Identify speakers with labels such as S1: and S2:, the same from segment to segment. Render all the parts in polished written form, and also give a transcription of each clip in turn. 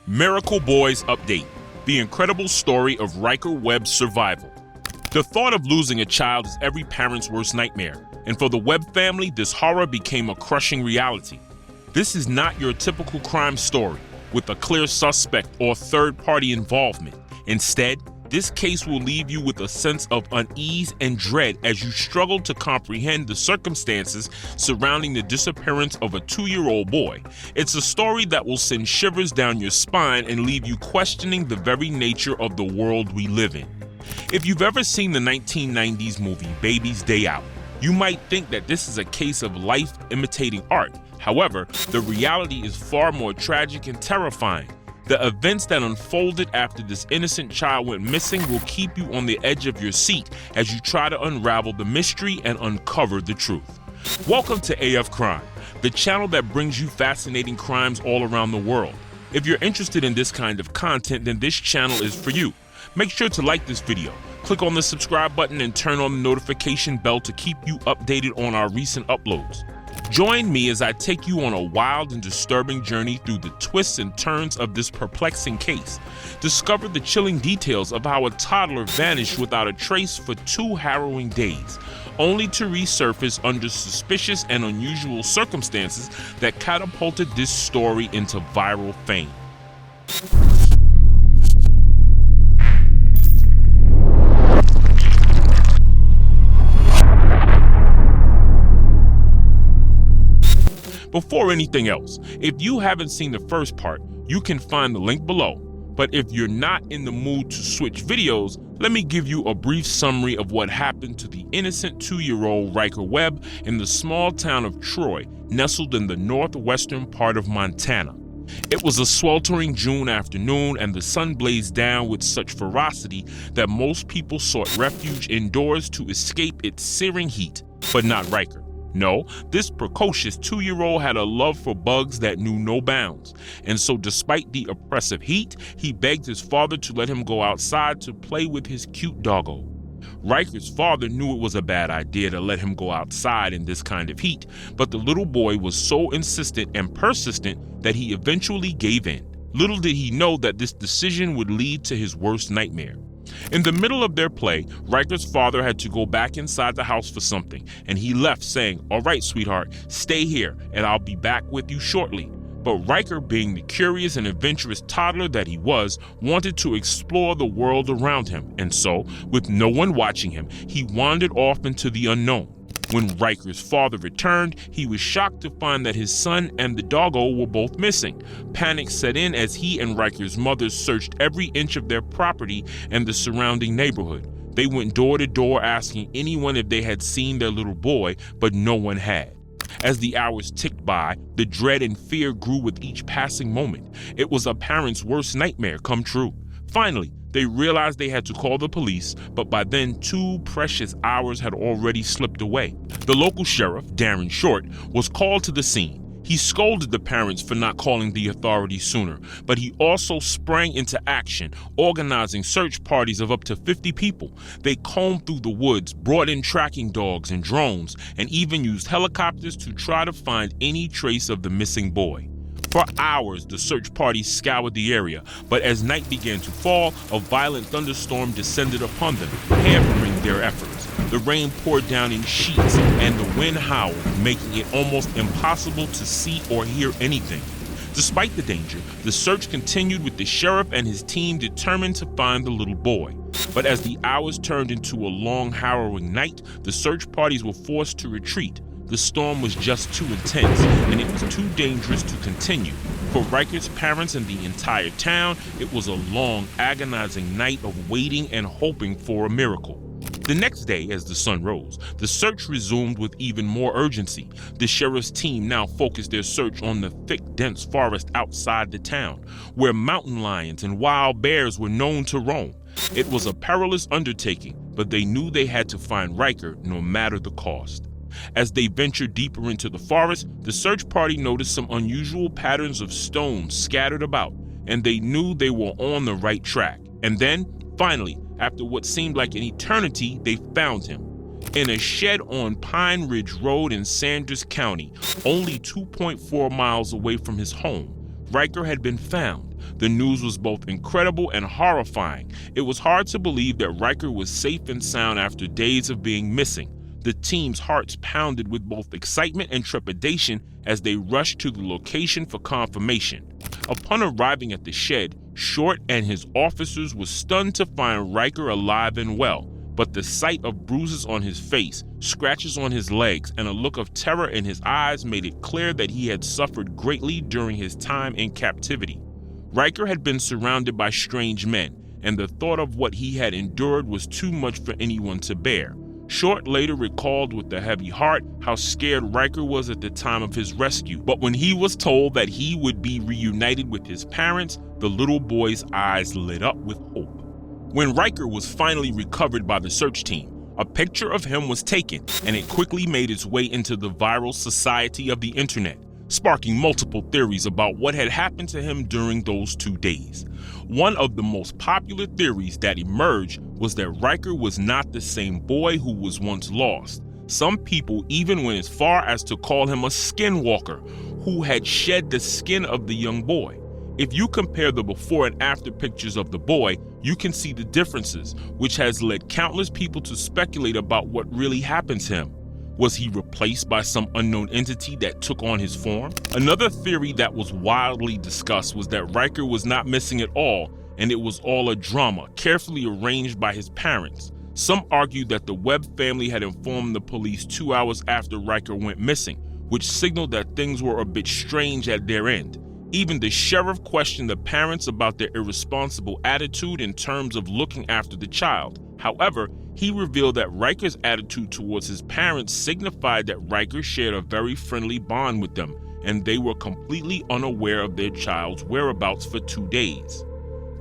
S1: Miracle Boys Update: The incredible story of Ryker Webb's survival. The thought of losing a child is every parent's worst nightmare, and for the Webb family, this horror became a crushing reality. This is not your typical crime story with a clear suspect or third-party involvement. Instead, this case will leave you with a sense of unease and dread as you struggle to comprehend the circumstances surrounding the disappearance of a 2-year-old boy. It's a story that will send shivers down your spine and leave you questioning the very nature of the world we live in. If you've ever seen the 1990s movie Baby's Day Out, you might think that this is a case of life imitating art. However, the reality is far more tragic and terrifying. The events that unfolded after this innocent child went missing will keep you on the edge of your seat as you try to unravel the mystery and uncover the truth. Welcome to AF Crime, the channel that brings you fascinating crimes all around the world. If you're interested in this kind of content, then this channel is for you. Make sure to like this video, click on the subscribe button, and turn on the notification bell to keep you updated on our recent uploads. Join me as I take you on a wild and disturbing journey through the twists and turns of this perplexing case. Discover the chilling details of how a toddler vanished without a trace for 2 harrowing days, only to resurface under suspicious and unusual circumstances that catapulted this story into viral fame. Before anything else, if you haven't seen the first part, you can find the link below. But if you're not in the mood to switch videos, let me give you a brief summary of what happened to the innocent 2-year-old Ryker Webb in the small town of Troy, nestled in the northwestern part of Montana. It was a sweltering June afternoon, and the sun blazed down with such ferocity that most people sought refuge indoors to escape its searing heat, but not Ryker. No, this precocious 2-year-old had a love for bugs that knew no bounds, and so despite the oppressive heat, he begged his father to let him go outside to play with his cute doggo. Ryker's father knew it was a bad idea to let him go outside in this kind of heat, but the little boy was so insistent and persistent that he eventually gave in. Little did he know that this decision would lead to his worst nightmare. In the middle of their play, Ryker's father had to go back inside the house for something, and he left saying, "All right, sweetheart, stay here, and I'll be back with you shortly." But Ryker, being the curious and adventurous toddler that he was, wanted to explore the world around him, and so, with no one watching him, he wandered off into the unknown. When Ryker's father returned, he was shocked to find that his son and the doggo were both missing. Panic set in as he and Ryker's mother searched every inch of their property and the surrounding neighborhood. They went door to door asking anyone if they had seen their little boy, but no one had. As the hours ticked by, the dread and fear grew with each passing moment. It was a parent's worst nightmare come true. Finally, they realized they had to call the police, but by then 2 precious hours had already slipped away. The local sheriff, Darren Short, was called to the scene. He scolded the parents for not calling the authorities sooner, but he also sprang into action, organizing search parties of up to 50 people. They combed through the woods, brought in tracking dogs and drones, and even used helicopters to try to find any trace of the missing boy. For hours, the search party scoured the area, but as night began to fall, a violent thunderstorm descended upon them, hampering their efforts. The rain poured down in sheets, and the wind howled, making it almost impossible to see or hear anything. Despite the danger, the search continued with the sheriff and his team determined to find the little boy. But as the hours turned into a long, harrowing night, the search parties were forced to retreat. The storm was just too intense, and it was too dangerous to continue. For Ryker's parents and the entire town, it was a long, agonizing night of waiting and hoping for a miracle. The next day, as the sun rose, the search resumed with even more urgency. The sheriff's team now focused their search on the thick, dense forest outside the town, where mountain lions and wild bears were known to roam. It was a perilous undertaking, but they knew they had to find Ryker no matter the cost. As they ventured deeper into the forest, the search party noticed some unusual patterns of stones scattered about, and they knew they were on the right track. And then, finally, after what seemed like an eternity, they found him. In a shed on Pine Ridge Road in Sanders County, only 2.4 miles away from his home, Riker had been found. The news was both incredible and horrifying. It was hard to believe that Riker was safe and sound after days of being missing. The team's hearts pounded with both excitement and trepidation as they rushed to the location for confirmation. Upon arriving at the shed, Short and his officers were stunned to find Riker alive and well, but the sight of bruises on his face, scratches on his legs, and a look of terror in his eyes made it clear that he had suffered greatly during his time in captivity. Riker had been surrounded by strange men, and the thought of what he had endured was too much for anyone to bear. Short later recalled with a heavy heart how scared Riker was at the time of his rescue, but when he was told that he would be reunited with his parents, the little boy's eyes lit up with hope. When Riker was finally recovered by the search team, a picture of him was taken, and it quickly made its way into the viral society of the internet, sparking multiple theories about what had happened to him during those 2 days. One of the most popular theories that emerged was that Riker was not the same boy who was once lost. Some people even went as far as to call him a skinwalker who had shed the skin of the young boy. If you compare the before and after pictures of the boy, you can see the differences, which has led countless people to speculate about what really happened to him. Was he replaced by some unknown entity that took on his form? Another theory that was wildly discussed was that Riker was not missing at all, and it was all a drama, carefully arranged by his parents. Some argued that the Webb family had informed the police 2 hours after Riker went missing, which signaled that things were a bit strange at their end. Even the sheriff questioned the parents about their irresponsible attitude in terms of looking after the child. However, he revealed that Riker's attitude towards his parents signified that Riker shared a very friendly bond with them, and they were completely unaware of their child's whereabouts for 2 days.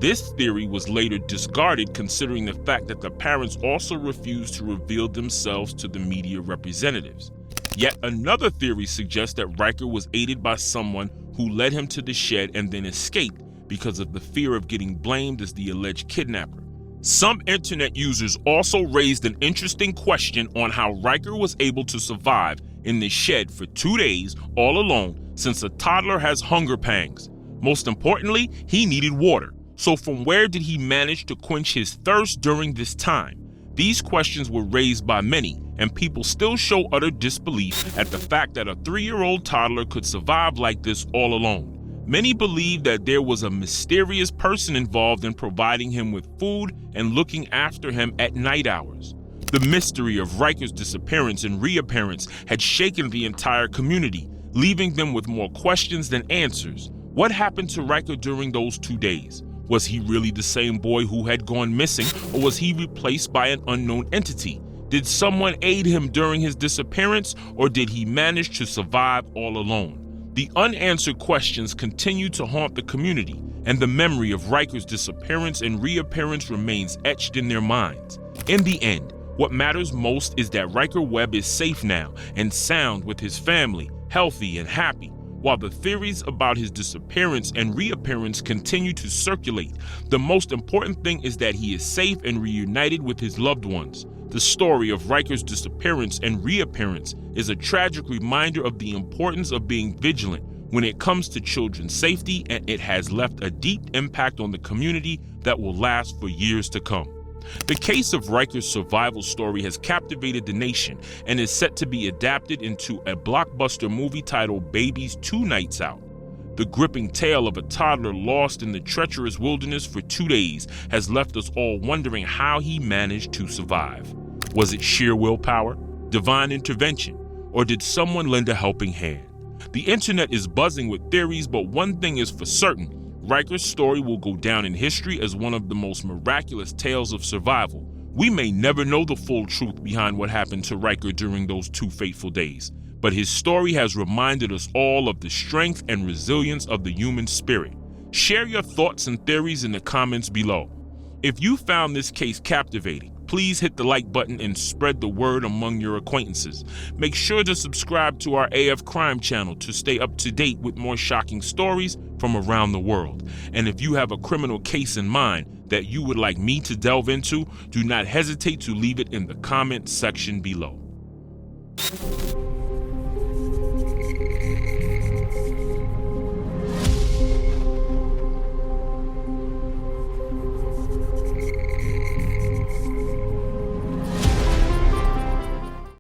S1: This theory was later discarded, considering the fact that the parents also refused to reveal themselves to the media representatives. Yet another theory suggests that Riker was aided by someone who led him to the shed and then escaped because of the fear of getting blamed as the alleged kidnapper. Some internet users also raised an interesting question on how Riker was able to survive in the shed for 2 days all alone, since a toddler has hunger pangs. Most importantly, he needed water. So from where did he manage to quench his thirst during this time? These questions were raised by many, and people still show utter disbelief at the fact that a 3-year-old toddler could survive like this all alone. Many believe that there was a mysterious person involved in providing him with food and looking after him at night hours. The mystery of Riker's disappearance and reappearance had shaken the entire community, leaving them with more questions than answers. What happened to Riker during those 2 days? Was he really the same boy who had gone missing, or was he replaced by an unknown entity? Did someone aid him during his disappearance, or did he manage to survive all alone? The unanswered questions continue to haunt the community, and the memory of Riker's disappearance and reappearance remains etched in their minds. In the end, what matters most is that Ryker Webb is safe now and sound with his family, healthy and happy. While the theories about his disappearance and reappearance continue to circulate, the most important thing is that he is safe and reunited with his loved ones. The story of Riker's disappearance and reappearance is a tragic reminder of the importance of being vigilant when it comes to children's safety, and it has left a deep impact on the community that will last for years to come. The case of Riker's survival story has captivated the nation and is set to be adapted into a blockbuster movie titled Babies 2 Nights Out. The gripping tale of a toddler lost in the treacherous wilderness for 2 days has left us all wondering how he managed to survive. Was it sheer willpower, divine intervention, or did someone lend a helping hand? The internet is buzzing with theories, but one thing is for certain: Riker's story will go down in history as one of the most miraculous tales of survival. We may never know the full truth behind what happened to Riker during those 2 fateful days, but his story has reminded us all of the strength and resilience of the human spirit. Share your thoughts and theories in the comments below. If you found this case captivating, please hit the like button and spread the word among your acquaintances. Make sure to subscribe to our AF Crime channel to stay up to date with more shocking stories from around the world. And if you have a criminal case in mind that you would like me to delve into, do not hesitate to leave it in the comment section below.